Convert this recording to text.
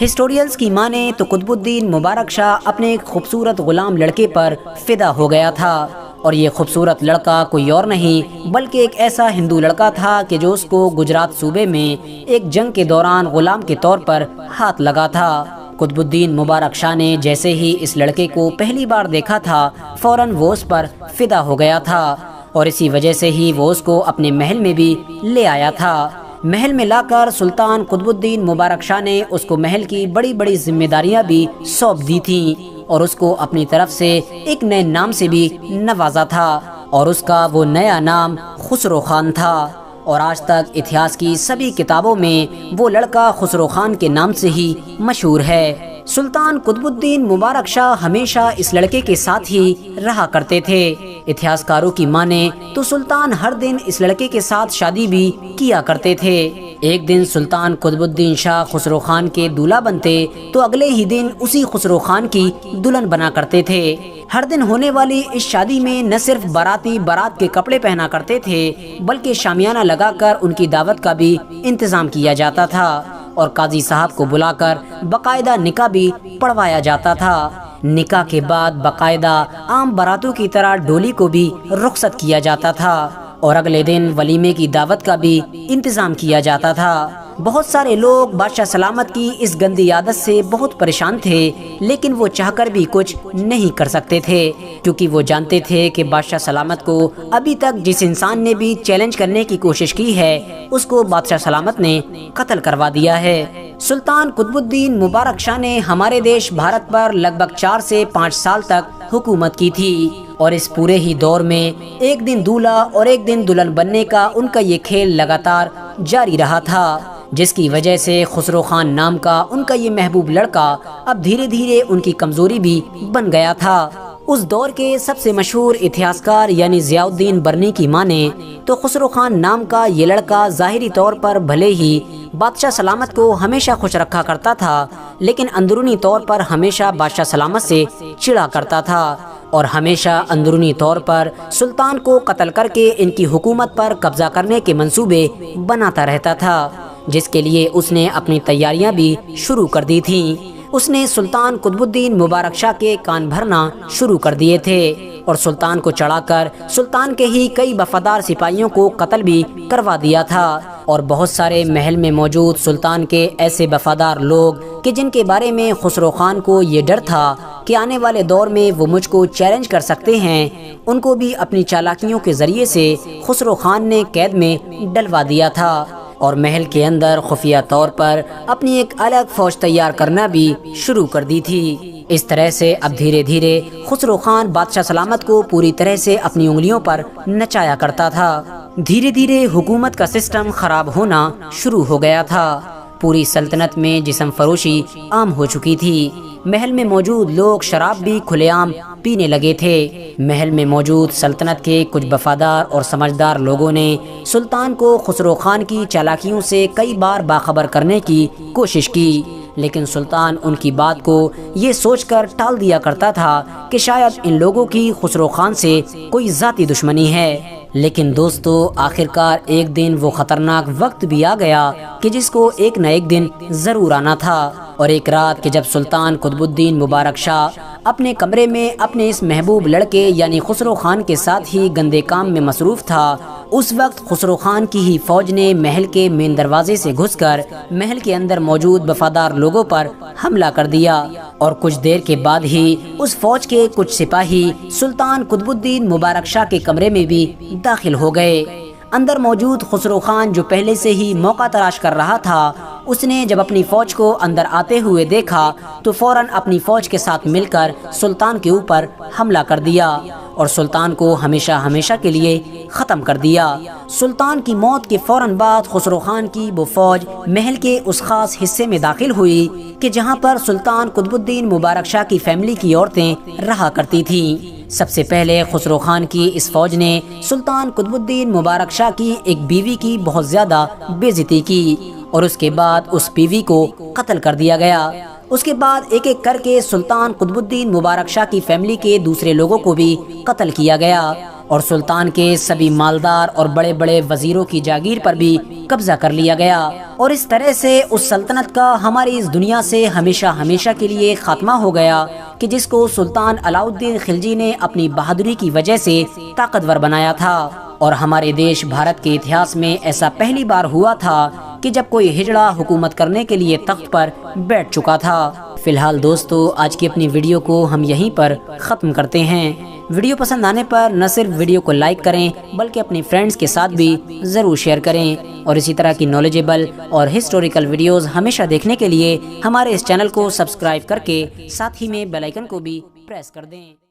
ہسٹوریلز کی مانیں تو قطب الدین مبارک شاہ اپنے ایک خوبصورت غلام لڑکے پر فدا ہو گیا تھا، اور یہ خوبصورت لڑکا کوئی اور نہیں بلکہ ایک ایسا ہندو لڑکا تھا کہ جو اس کو گجرات صوبے میں ایک جنگ کے دوران غلام کے طور پر ہاتھ لگا تھا۔ قطب الدین مبارک شاہ نے جیسے ہی اس لڑکے کو پہلی بار دیکھا تھا فوراً وہ اس پر فدا ہو گیا تھا، اور اسی وجہ سے ہی وہ اس کو اپنے محل میں بھی لے آیا تھا۔ محل میں لا کر سلطان قطب الدین مبارک شاہ نے اس کو محل کی بڑی بڑی ذمہ داریاں بھی سونپ دی تھیں، اور اس کو اپنی طرف سے ایک نئے نام سے بھی نوازا تھا، اور اس کا وہ نیا نام خسرو خان تھا، اور آج تک اتہاس کی سبھی کتابوں میں وہ لڑکا خسرو خان کے نام سے ہی مشہور ہے۔ سلطان قطب الدین مبارک شاہ ہمیشہ اس لڑکے کے ساتھ ہی رہا کرتے تھے۔ اتہاسکاروں کی مانیں تو سلطان ہر دن اس لڑکے کے ساتھ شادی بھی کیا کرتے تھے۔ ایک دن سلطان قطب الدین شاہ خسرو خان کے دولہا بنتے تو اگلے ہی دن اسی خسرو خان کی دلہن بنا کرتے تھے۔ ہر دن ہونے والی اس شادی میں نہ صرف باراتی بارات کے کپڑے پہنا کرتے تھے بلکہ شامیانہ لگا کر ان کی دعوت کا بھی انتظام کیا جاتا تھا، اور قاضی صاحب کو بلا کر باقاعدہ نکاح بھی پڑھوایا جاتا تھا۔ نکاح کے بعد باقاعدہ عام باراتوں کی طرح ڈولی کو بھی رخصت کیا جاتا تھا، اور اگلے دن ولیمے کی دعوت کا بھی انتظام کیا جاتا تھا۔ بہت سارے لوگ بادشاہ سلامت کی اس گندی عادت سے بہت پریشان تھے، لیکن وہ چاہ کر بھی کچھ نہیں کر سکتے تھے، کیونکہ وہ جانتے تھے کہ بادشاہ سلامت کو ابھی تک جس انسان نے بھی چیلنج کرنے کی کوشش کی ہے اس کو بادشاہ سلامت نے قتل کروا دیا ہے۔ سلطان قطب الدین مبارک شاہ نے ہمارے دیش بھارت پر لگ بھگ 4 سے 5 سال تک حکومت کی تھی، اور اس پورے ہی دور میں ایک دن دولہا اور ایک دن دلہن بننے کا ان کا یہ کھیل لگاتار جاری رہا تھا، جس کی وجہ سے خسرو خان نام کا ان کا یہ محبوب لڑکا اب دھیرے دھیرے ان کی کمزوری بھی بن گیا تھا۔ اس دور کے سب سے مشہور اتہاسکار یعنی ضیاء الدین برنی کی مانیں تو خسرو خان نام کا یہ لڑکا ظاہری طور پر بھلے ہی بادشاہ سلامت کو ہمیشہ خوش رکھا کرتا تھا، لیکن اندرونی طور پر ہمیشہ بادشاہ سلامت سے چڑا کرتا تھا، اور ہمیشہ اندرونی طور پر سلطان کو قتل کر کے ان کی حکومت پر قبضہ کرنے کے منصوبے بناتا رہتا تھا، جس کے لیے اس نے اپنی تیاریاں بھی شروع کر دی تھیں۔ اس نے سلطان قطب الدین مبارک شاہ کے کان بھرنا شروع کر دیے تھے، اور سلطان کو چڑھا کر سلطان کے ہی کئی وفادار سپاہیوں کو قتل بھی کروا دیا تھا، اور بہت سارے محل میں موجود سلطان کے ایسے وفادار لوگ کہ جن کے بارے میں خسرو خان کو یہ ڈر تھا کہ آنے والے دور میں وہ مجھ کو چیلنج کر سکتے ہیں، ان کو بھی اپنی چالاکیوں کے ذریعے سے خسرو خان نے قید میں ڈلوا دیا تھا، اور محل کے اندر خفیہ طور پر اپنی ایک الگ فوج تیار کرنا بھی شروع کر دی تھی۔ اس طرح سے اب دھیرے دھیرے خسرو خان بادشاہ سلامت کو پوری طرح سے اپنی انگلیوں پر نچایا کرتا تھا۔ دھیرے دھیرے حکومت کا سسٹم خراب ہونا شروع ہو گیا تھا، پوری سلطنت میں جسم فروشی عام ہو چکی تھی، محل میں موجود لوگ شراب بھی کھلے عام پینے لگے تھے۔ محل میں موجود سلطنت کے کچھ وفادار اور سمجھدار لوگوں نے سلطان کو خسرو خان کی چالاکیوں سے کئی بار باخبر کرنے کی کوشش کی، لیکن سلطان ان کی بات کو یہ سوچ کر ٹال دیا کرتا تھا کہ شاید ان لوگوں کی خسرو خان سے کوئی ذاتی دشمنی ہے۔ لیکن دوستو، آخرکار ایک دن وہ خطرناک وقت بھی آ گیا کہ جس کو ایک نہ ایک دن ضرور آنا تھا، اور ایک رات کہ جب سلطان قطب الدین مبارک شاہ اپنے کمرے میں اپنے اس محبوب لڑکے یعنی خسرو خان کے ساتھ ہی گندے کام میں مصروف تھا، اس وقت خسرو خان کی ہی فوج نے محل کے مین دروازے سے گھس کر محل کے اندر موجود وفادار لوگوں پر حملہ کر دیا، اور کچھ دیر کے بعد ہی اس فوج کے کچھ سپاہی سلطان قطب الدین مبارک شاہ کے کمرے میں بھی داخل ہو گئے۔ اندر موجود خسرو خان جو پہلے سے ہی موقع تلاش کر رہا تھا، اس نے جب اپنی فوج کو اندر آتے ہوئے دیکھا تو فوراً اپنی فوج کے ساتھ مل کر سلطان کے اوپر حملہ کر دیا، اور سلطان کو ہمیشہ ہمیشہ کے لیے ختم کر دیا۔ سلطان کی موت کے فوراً بعد خسرو خان کی وہ فوج محل کے اس خاص حصے میں داخل ہوئی کہ جہاں پر سلطان قطب الدین مبارک شاہ کی فیملی کی عورتیں رہا کرتی تھیں۔ سب سے پہلے خسرو خان کی اس فوج نے سلطان قطب الدین مبارک شاہ کی ایک بیوی کی بہت زیادہ بے عزتی کی، اور اس کے بعد اس بیوی کو قتل کر دیا گیا۔ اس کے بعد ایک ایک کر کے سلطان قطب الدین مبارک شاہ کی فیملی کے دوسرے لوگوں کو بھی قتل کیا گیا۔ اور سلطان کے سبھی مالدار اور بڑے بڑے وزیروں کی جاگیر پر بھی قبضہ کر لیا گیا، اور اس طرح سے اس سلطنت کا ہماری اس دنیا سے ہمیشہ ہمیشہ کے لیے خاتمہ ہو گیا کہ جس کو سلطان علاؤ الدین خلجی نے اپنی بہادری کی وجہ سے طاقتور بنایا تھا۔ اور ہمارے دیش بھارت کے اتہاس میں ایسا پہلی بار ہوا تھا کہ جب کوئی ہجڑا حکومت کرنے کے لیے تخت پر بیٹھ چکا تھا۔ فی الحال دوستو، آج کی اپنی ویڈیو کو ہم یہیں پر ختم کرتے ہیں۔ ویڈیو پسند آنے پر نہ صرف ویڈیو کو لائک کریں بلکہ اپنی فرینڈز کے ساتھ بھی ضرور شیئر کریں، اور اسی طرح کی نالجیبل اور ہسٹوریکل ویڈیوز ہمیشہ دیکھنے کے لیے ہمارے اس چینل کو سبسکرائب کر کے ساتھ ہی میں بیل آئیکن کو بھی پریس کر دیں۔